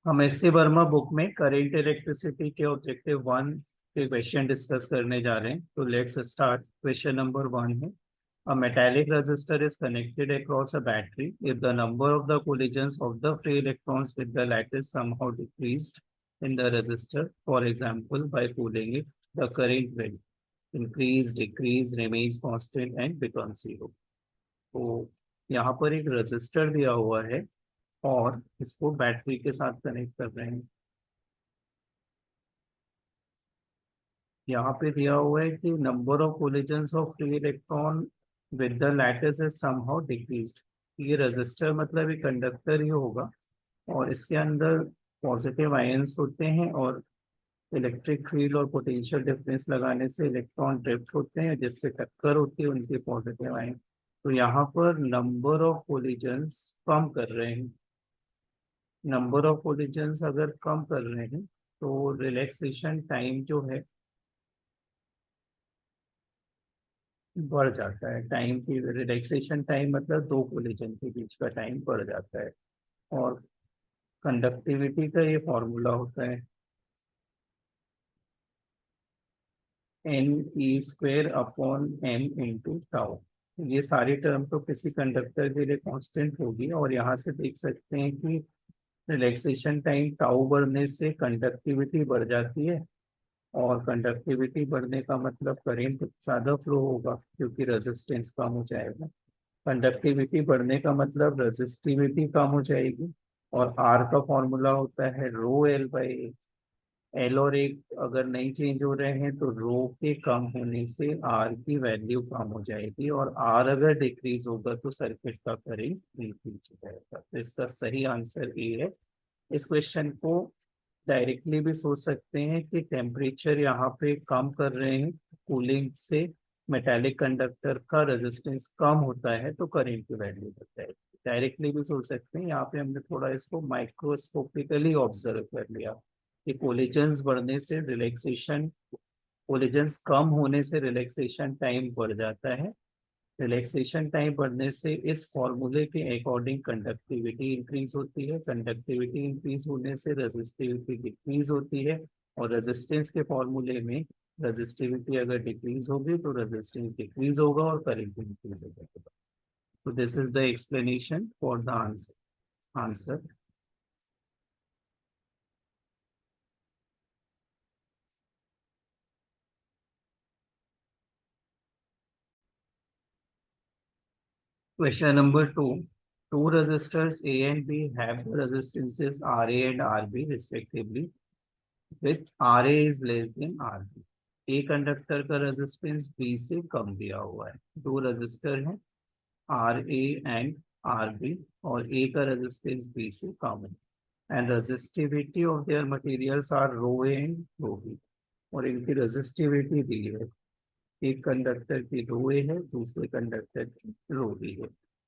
हम S C Verma book में current electricity के ऑब्जेक्टिव 1 के क्वेश्चन डिस्कस करने जा रहे हैं। तो लेट्स स्टार्ट। क्वेश्चन नंबर 1 है, a metallic resistor is connected across a battery. If the number of the collisions of the free electrons with the lattice somehow decreased in the resistor, for example by cooling it, the current will increase, decrease, remains constant and become zero. तो यहाँ पर एक resistor दिया हुआ है और इसको battery के साथ कनेक्ट कर रहे हैं। यहाँ पे दिया हुआ है कि number of collisions of free electron with the lattice is somehow decreased. ये रेजिस्टर मतलब एक कंडक्टर ही होगा और इसके अंदर पॉजिटिव आयंस होते हैं और इलेक्ट्रिक फील्ड और पोटेंशियल डिफरेंस लगाने से इलेक्ट्रॉन ड्रिफ्ट होते हैं जिससे टक्कर होती है उनके पॉजिटिव आयन। तो यहाँ पर नंबर ऑफ कोलिजन्स कम कर रहे हैं। नंबर ऑफ कोलिजन्स अगर कम कर रहे हैं तो रिलैक्सेशन टाइम जो है बढ़ जाता है। टाइम की रिलैक्सेशन टाइम मतलब दो कोलिजन के बीच का टाइम बढ़ जाता है। और कंडक्टिविटी का ये फॉर्मूला होता है N E square upon M into tau. ये सारी टर्म तो किसी कंडक्टर के लिए कांस्टेंट होगी और यहाँ से देख सकते हैं कि रिलैक्सेशन टाइम टाउ बढ़ने से कंडक्टिविटी बढ़ जाती है और कंडक्टिविटी बढ़ने का मतलब करंट ज़्यादा फ्लो होगा क्योंकि रेजिस्टेंस कम हो जाएगा। कंडक्टिविटी बढ़ने का मतलब रेजिस्टिविटी कम हो जाएगी और आर का फॉर्मूला होता है रो एल बाई एल और एक अगर नहीं चेंज हो रहे हैं तो रो के कम होने से आर की वैल्यू कम हो जाएगी और आर अगर डिक्रीज होगा तो सर्किट का करंट इंक्रीज हो जाएगा। तो इसका सही आंसर ए है। इस क्वेश्चन को डायरेक्टली भी सोच सकते हैं कि टेम्परेचर यहाँ पे कम कर रहे हैं, कूलिंग से मेटालिक कंडक्टर का रेजिस्टेंस कम होता है तो करंट की वैल्यू बढ़ता है। डायरेक्टली भी सोच सकते हैं। यहाँ पे हमने थोड़ा इसको माइक्रोस्कोपिकली ऑब्जर्व कर लिया कि कोलिजन्स बढ़ने से रिलैक्सेशन, कोलिजन्स कम होने से रिलैक्सेशन टाइम बढ़ जाता है। रिलैक्सेशन टाइम बढ़ने से इस फॉर्मूले के अकॉर्डिंग कंडक्टिविटी इंक्रीज होती है। कंडक्टिविटी इंक्रीज होने से रेजिस्टिविटी डिक्रीज होती है और रेजिस्टेंस के फॉर्मूले में रेजिस्टिविटी अगर डिक्रीज होगी तो रेजिस्टेंस डिक्रीज होगा और करंट इंक्रीज हो जाएगा। तो this is the explanation for the answer. Question number 2. Two resistors A and B have the resistances RA and RB respectively, with RA is less than RB. A conductor का resistance B से कम दिया हुआ है। दो resistor हैं RA and RB और A का resistance B से कम है and resistivity of their materials are rho A and rho B और इनकी रेजिस्टिविटी दी है। एक कंडक्टर की रो ए है, दूसरे कंडक्टर की रो बी है।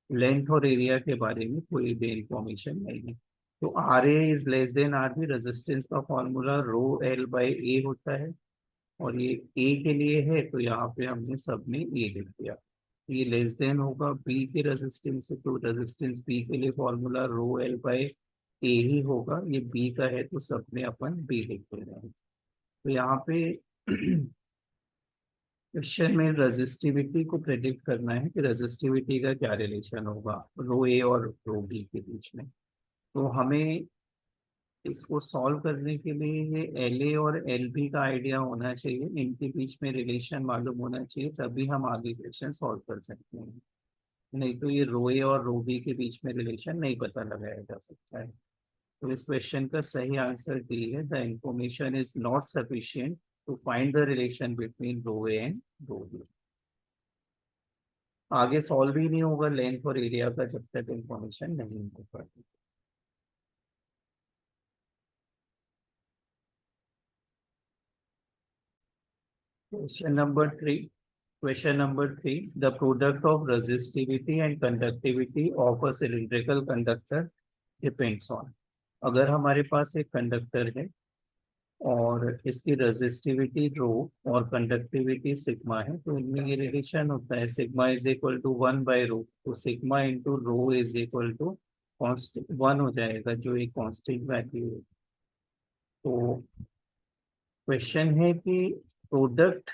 लेंथ और एरिया के बारे में कोई भी इंफॉर्मेशन नहीं है। तो R A is less than R B. Resistance का formula rho L by A होता है और ये ए के लिए है तो यहाँ पे हमने सब में ए लिख दिया। ये लेस देन होगा बी के रेजिस्टेंस से तो रेजिस्टेंस बी के लिए फॉर्मूला रो एल बाई ए ही होगा। ये बी का है तो सब में अपन बी लिख दे रहे हैं। तो यहाँ पे क्वेश्चन में रेजिस्टिविटी को प्रेडिक्ट करना है कि रेजिस्टिविटी का क्या रिलेशन होगा रो ए और रो बी के बीच में। तो हमें इसको सॉल्व करने के लिए ये एल ए और एल बी का आइडिया होना चाहिए, इनके बीच में रिलेशन मालूम होना चाहिए तभी हम आगे क्वेश्चन सॉल्व कर सकते हैं। नहीं तो ये रो ए और रो बी के बीच में रिलेशन नहीं पता लगाया जा सकता है। तो इस क्वेश्चन का सही आंसर डी है। The information is not sufficient to find the relation between rho A and rho B. आगे सॉल्व ही नहीं होगा लेंथ और एरिया का जब तक इंफॉर्मेशन नहीं हो पाती। Question number 3। Question number 3, the product of resistivity and conductivity of a cylindrical conductor depends on. अगर हमारे पास एक कंडक्टर है और इसकी रेजिस्टिविटी रो और कंडक्टिविटी सिग्मा है तो इनमें ये रिलेशन होता है sigma is equal to 1 by rho. तो sigma into rho is equal to constant 1 हो जाएगा, जो एक कांस्टेंट वैल्यू है। तो क्वेश्चन है कि प्रोडक्ट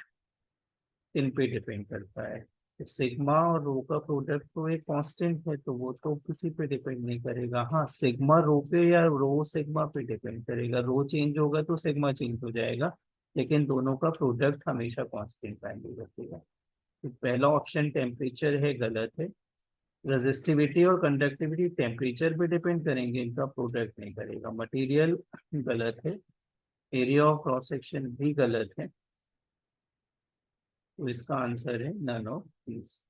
इन पे डिपेंड करता है। तो सिग्मा और रो का प्रोडक्ट तो एक कांस्टेंट है, तो वो तो किसी पे डिपेंड नहीं करेगा। हाँ, सिग्मा रो पे या रो सिग्मा पे डिपेंड करेगा। रो चेंज होगा तो सिग्मा चेंज हो जाएगा, लेकिन दोनों का प्रोडक्ट हमेशा कांस्टेंट वैल्यू रखेगा। तो पहला ऑप्शन टेम्परेचर है, गलत है। रेजिस्टिविटी और कंडक्टिविटी टेम्परेचर पे डिपेंड करेंगे, इनका प्रोडक्ट नहीं करेगा। मटेरियल गलत है। एरिया ऑफ क्रॉस सेक्शन भी गलत है। तो इसका आंसर है none of these.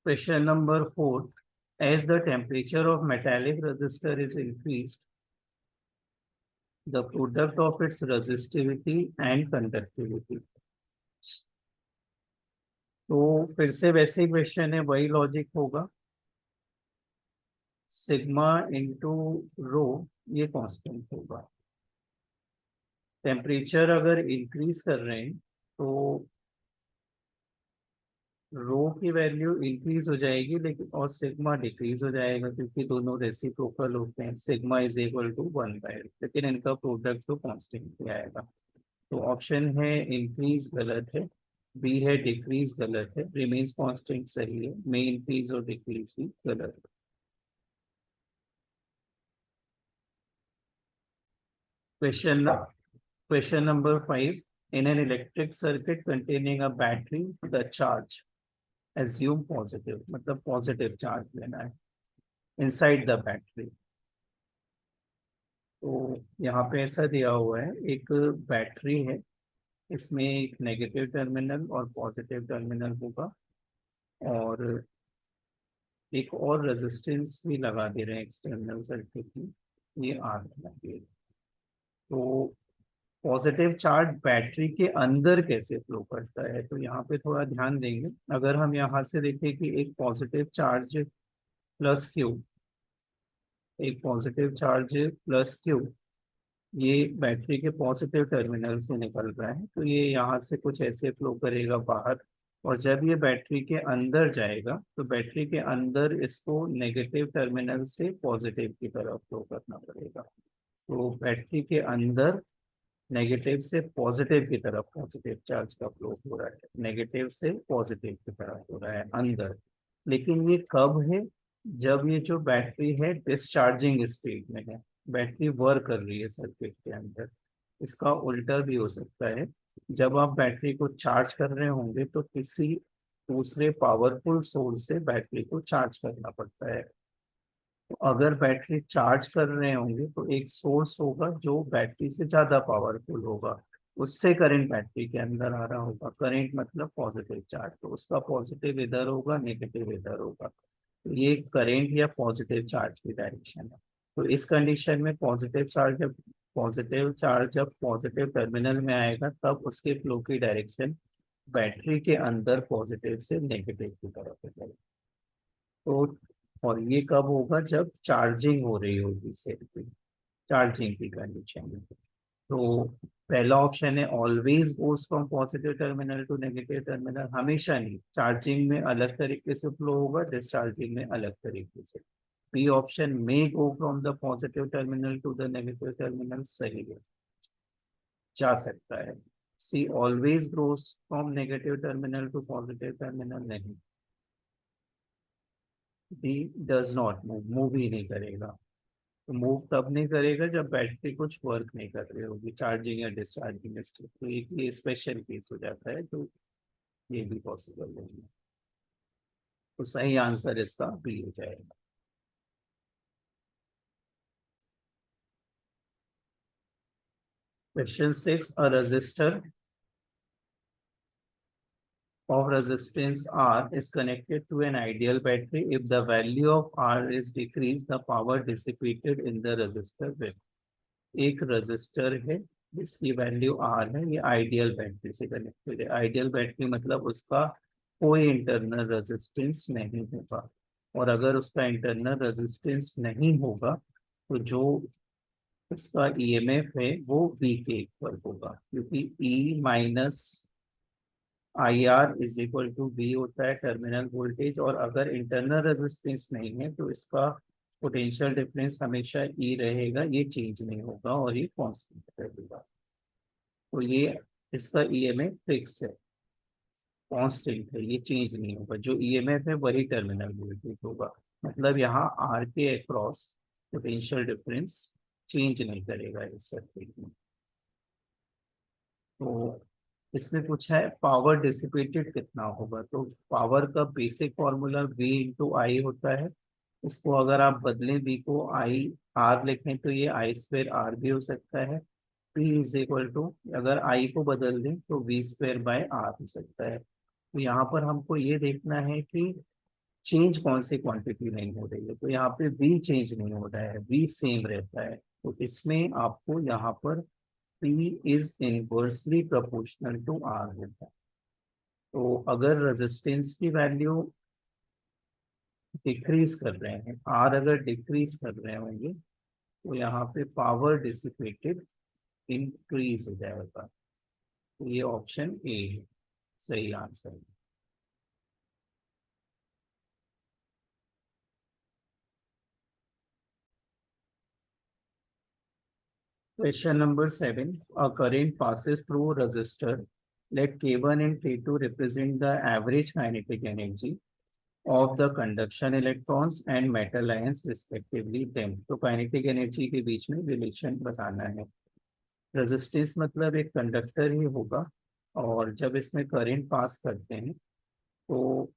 Question number 4. As the temperature of metallic resistor is increased, the product of its resistivity and conductivity. तो फिर से वैसे क्वेश्चन है, वही लॉजिक होगा। सिग्मा इंटू रो, ये कांस्टेंट होगा। टेम्परेचर अगर इंक्रीज कर रहे हैं तो रो की वैल्यू इंक्रीज हो जाएगी, लेकिन और सिग्मा डिक्रीज हो जाएगा, क्योंकि दोनों रेसिप्रोकल होते हैं। सिग्मा इज इक्वल टू 1/, लेकिन इनका प्रोडक्ट तो कांस्टेंट ही आएगा। तो ऑप्शन है इंक्रीज गलत है, बी है डिक्रीज गलत है, रिमेन्स कांस्टेंट सही है, में इंक्रीज और डिक्रीज भी गलत है। Question question number 5. In an electric circuit containing a battery, the charge assume positive, मतलब पॉजिटिव चार्ज लेना है इनसाइड द बैटरी। तो यहाँ पे ऐसा दिया हुआ है, एक बैटरी है, इसमें एक नेगेटिव टर्मिनल और पॉजिटिव टर्मिनल होगा, और एक और रेजिस्टेंस भी लगा दे रहे हैं एक्सटर्नल सर्किट में, ये आर लगे। तो पॉजिटिव चार्ज बैटरी के अंदर कैसे फ्लो करता है, तो यहाँ पे थोड़ा ध्यान देंगे। अगर हम यहाँ से देखें कि एक पॉजिटिव चार्ज प्लस क्यू, एक पॉजिटिव चार्ज प्लस क्यू, ये बैटरी के पॉजिटिव टर्मिनल से निकल रहा है, तो ये यहाँ से कुछ ऐसे फ्लो करेगा बाहर, और जब ये बैटरी के अंदर जाएगा तो बैटरी के अंदर इसको नेगेटिव टर्मिनल से पॉजिटिव की तरफ फ्लो करना पड़ेगा। तो बैटरी के अंदर नेगेटिव से पॉजिटिव की तरफ पॉजिटिव चार्ज का फ्लो हो रहा है, नेगेटिव से पॉजिटिव की तरफ हो रहा है अंदर। लेकिन ये कब है, जब ये जो बैटरी है डिस्चार्जिंग स्टेट में है, बैटरी वर्क कर रही है सर्किट के अंदर। इसका उल्टा भी हो सकता है, जब आप बैटरी को चार्ज कर रहे होंगे तो किसी दूसरे पावरफुल सोर्स से बैटरी को चार्ज करना पड़ता है। तो अगर बैटरी चार्ज कर रहे होंगे तो एक सोर्स होगा जो बैटरी से ज्यादा पावरफुल होगा, उससे करंट बैटरी के अंदर आ रहा होगा। करंट मतलब पॉजिटिव चार्ज, तो उसका पॉजिटिव इधर होगा, नेगेटिव इधर होगा। तो ये करंट या पॉजिटिव चार्ज की डायरेक्शन है। तो इस कंडीशन में पॉजिटिव चार्ज जब पॉजिटिव टर्मिनल में आएगा, तब उसके फ्लो की डायरेक्शन बैटरी के अंदर पॉजिटिव से नेगेटिव की तरफ हो जाएगी। तो और ये कब होगा, जब चार्जिंग हो रही होगी सेल की, चार्जिंग की कंडीशन में। तो पहला ऑप्शन है always goes from positive terminal to negative terminal, हमेशा नहीं, चार्जिंग में अलग तरीके से फ्लो होगा, डिस्चार्जिंग में अलग तरीके से। बी ऑप्शन में go from the positive terminal to the negative terminal, सही है, जा सकता है। C always grows from negative terminal to positive terminal, नहीं। D does not move, move ही नहीं करेगा। तो मूव तब नहीं करेगा जब बैटरी कुछ वर्क नहीं कर रही होगी, चार्जिंग या डिस्चार्जिंग स्टेट। तो एक ये स्पेशल केस हो जाता है, तो ये भी पॉसिबल नहीं है। तो सही आंसर इसका बी हो जाएगा। Question 6. A resistor of resistance R is connected to an ideal battery. If the value of R is decreased, the power dissipated in the resistor will. एक रजिस्टर है जिसकी वैल्यू आर है, ये ideal battery से connected है। Ideal battery मतलब उसका कोई इंटरनल रेजिस्टेंस नहीं होगा, और अगर उसका इंटरनल रेजिस्टेंस नहीं होगा तो जो इसका ईएमएफ है वो V के इक्वल होगा, क्योंकि E minus I R is equal to V होता है टर्मिनल वोल्टेज, और अगर इंटरनल रेजिस्टेंस नहीं है तो इसका पोटेंशियल डिफरेंस हमेशा ई रहेगा, ये चेंज नहीं होगा और ये कांस्टेंट रहेगा। तो ये इसका ईएमएफ फिक्स है, कांस्टेंट है, ये चेंज नहीं होगा। जो ईएमएफ है वही टर्मिनल वोल्टेज होगा, मतलब यहाँ आर के अक्रॉस पोटेंशियल डिफरेंस चेंज नहीं करेगा इस सर्किट में। तो इसमें पूछा है पावर डिसिपेटेड कितना होगा, तो पावर का बेसिक फॉर्मूला V इंटू आई होता है। इसको अगर आप बदलें V को आई आर लिखें तो ये आई स्क्वेयर आर भी हो सकता है। P इज इक्वल टू, अगर आई को बदल दें तो V स्क्वेयर बाय आर हो सकता है। तो यहाँ पर हमको ये देखना है कि चेंज कौन सी क्वांटिटी नहीं हो रही है, तो यहाँ पे V चेंज नहीं हो रहा है, V सेम रहता है। तो इसमें आपको यहाँ पर P is inversely proportional to R होता है। तो अगर रेजिस्टेंस की वैल्यू डिक्रीज कर रहे हैं, R अगर डिक्रीज कर रहे होंगे तो यहाँ पे पावर डिसिपेटेड इंक्रीज हो जाएगा। तो ये ऑप्शन ए है, सही आंसर है। Question number 7. A current passes through resistor. Let K1 and K2 represent the average kinetic energy of the conduction electrons and metal ions respectively. Then तो kinetic energy के बीच में रिलेशन बताना है। Resistance मतलब एक कंडक्टर ही होगा, और जब इसमें करंट पास करते हैं तो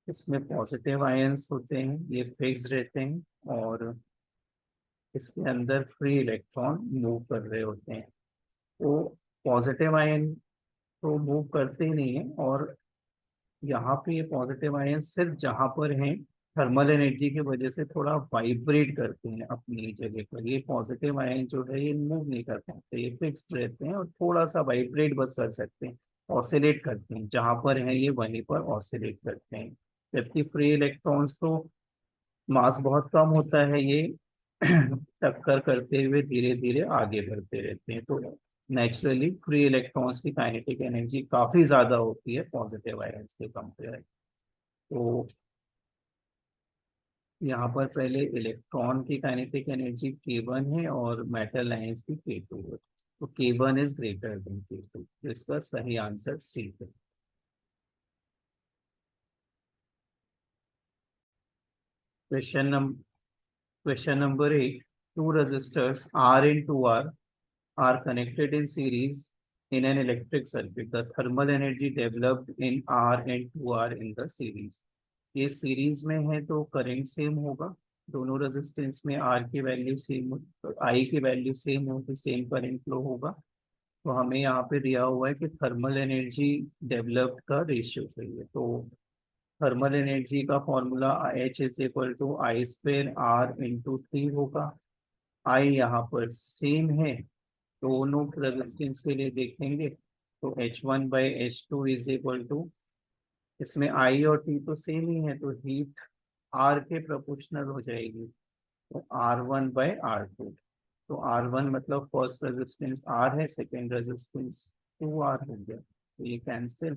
इसमें पॉजिटिव आयंस होते हैं, ये फिक्स रहते हैं, और इसके अंदर फ्री इलेक्ट्रॉन मूव कर रहे होते हैं। तो पॉजिटिव आयन तो मूव करते ही नहीं है, और यहाँ पे ये पॉजिटिव आयन सिर्फ जहाँ पर हैं थर्मल एनर्जी की वजह से थोड़ा वाइब्रेट करते हैं अपनी जगह पर। ये पॉजिटिव आयन जो है ये मूव नहीं कर पाते, ये फिक्स्ड रहते हैं और थोड़ा सा वाइब्रेट बस कर सकते हैं, ऑसिलेट करते हैं, जहाँ पर हैं ये वहीं पर ऑसिलेट करते हैं। जबकि फ्री इलेक्ट्रॉन्स तो मास बहुत कम होता है, ये टक्कर करते हुए धीरे धीरे आगे बढ़ते रहते हैं। तो नेचुरली फ्री इलेक्ट्रॉन्स की काइनेटिक एनर्जी काफी ज्यादा होती है पॉजिटिव आयंस के कंपेयर। तो यहाँ पर पहले इलेक्ट्रॉन की काइनेटिक एनर्जी K1 है और मेटल आयंस की K2 है। तो K1 is greater than K2, तो इसका सही आंसर सी है। Question number Question number 8. Two resistors R and 2R are connected in series in an electric circuit. The thermal energy developed in R and 2R in the series. ये series में है तो current same होगा, दोनों resistance में R की value same, I की value same होगी, सेम करंट फ्लो होगा। तो हमें यहाँ पे दिया हुआ है कि थर्मल एनर्जी डेवलप्ड का रेशियो चाहिए। तो थर्मल एनर्जी का formula H is equal to I square R into 3 होगा। आई यहाँ पर सेम है, दोनों रेजिस्टेंस के लिए देखेंगे तो H1/H2 इज इक्वल टू, इसमें आई और टी तो सेम ही है तो हीट आर के प्रोपोर्शनल हो जाएगी, तो R1/R2। तो R1 मतलब फर्स्ट रेजिस्टेंस R है, सेकेंड रेजिस्टेंस 2R हो गया, तो ये कैंसिल,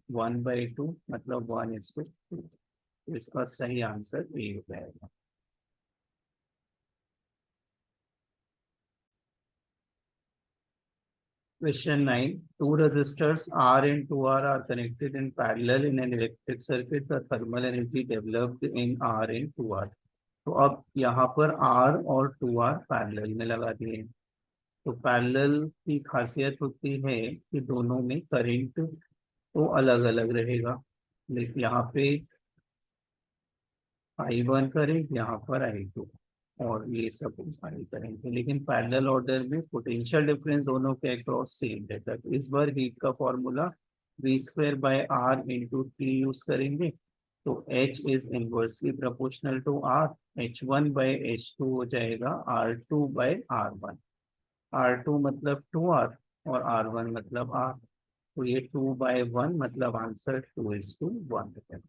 1/2 मतलब 1:2। तो इसका सही आंसर ए हो जाएगा। Question 9. Two resistors R and 2R are connected in parallel in an electric circuit. The thermal energy developed in R and 2R. तो अब यहाँ पर R और 2R पैरेलल में लगा दिए। तो पैरेलल की खासियत होती है कि दोनों में करंट तो अलग अलग रहेगा, लेकिन यहाँ पे I1 करेंट, यहाँ पर I2, और ये सब सारे करेंगे, लेकिन पैरेलल ऑर्डर में पोटेंशियल डिफरेंस दोनों के अक्रॉस सेम रहता है। तो इस बार हीट का formula V²/R into T use करेंगे। तो H is inversely proportional to R, H1/H2 हो जाएगा R2/R1। R2 मतलब 2R और R1 मतलब R, तो ये 2/1 मतलब आंसर 2:1 है।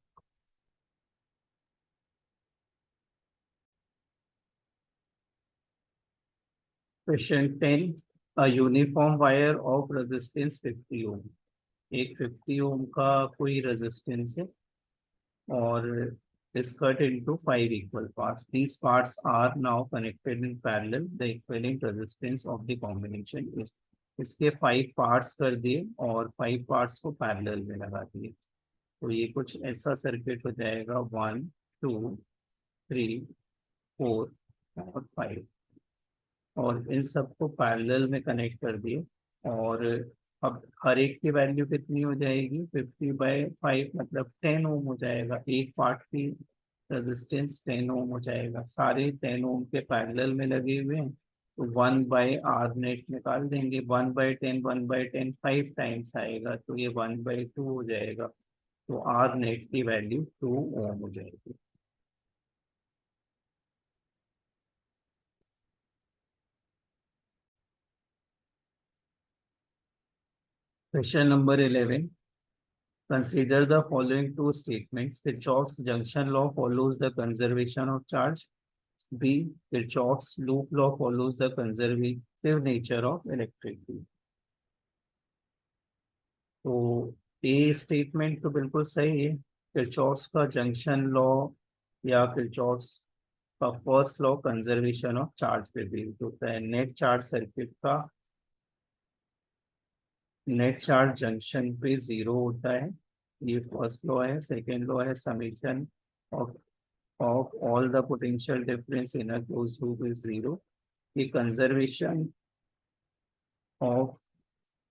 Question 10, a uniform wire of resistance 50 ओम। एक 50 ओम का कोई रेजिस्टेंस है और is cut into 5 equal parts. These parts are now connected in parallel. The equivalent resistance of the combination is, इसके 5 parts कर दिए और 5 parts को parallel में लगा दिए, तो ये कुछ ऐसा सर्किट हो जाएगा 1 2 3 4 और 5, और इन सबको पैरेलल में कनेक्ट कर दिए। और अब हर एक की वैल्यू कितनी हो जाएगी, 50/5 मतलब 10 ओम हो जाएगा। एक पार्ट की रेजिस्टेंस 10 ओम हो जाएगा, सारे 10 ओम के पैरेलल में लगे हुए हैं, तो 1/R नेट निकाल देंगे। 1/10 1/10 5 टाइम्स आएगा, तो ये 1/2 हो जाएगा, तो R नेट की वैल्यू 2 ओम हो जाएगी। Question number 11, consider the following two statements. Kirchhoff's junction law follows the conservation of charge. B. Kirchhoff's loop law follows the conservative nature of electric field. तो ए स्टेटमेंट तो बिल्कुल सही है। किरचॉफ्स का junction law या Kirchhoff's का first law conservation of charge पे based होता है। नेट चार्ज सर्किट का नेट चार्ज जंक्शन पे जीरो होता है, ये फर्स्ट लॉ है। सेकेंड लॉ है summation of all the potential difference in a closed loop is zero. ये कंजर्वेशन ऑफ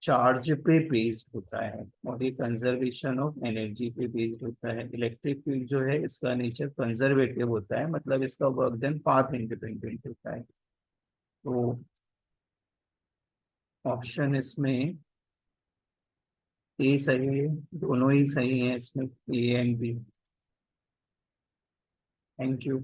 चार्ज पे बेस्ड होता है और ये कंजर्वेशन ऑफ एनर्जी पे बेस्ड होता है। इलेक्ट्रिक फील्ड जो है इसका नेचर कंजर्वेटिव होता है, मतलब इसका वर्क डन पाथ इंडिपेंडेंट होता है। तो ऑप्शन इसमें ए सही है, दोनों ही सही है इसमें, A and B. Thank you.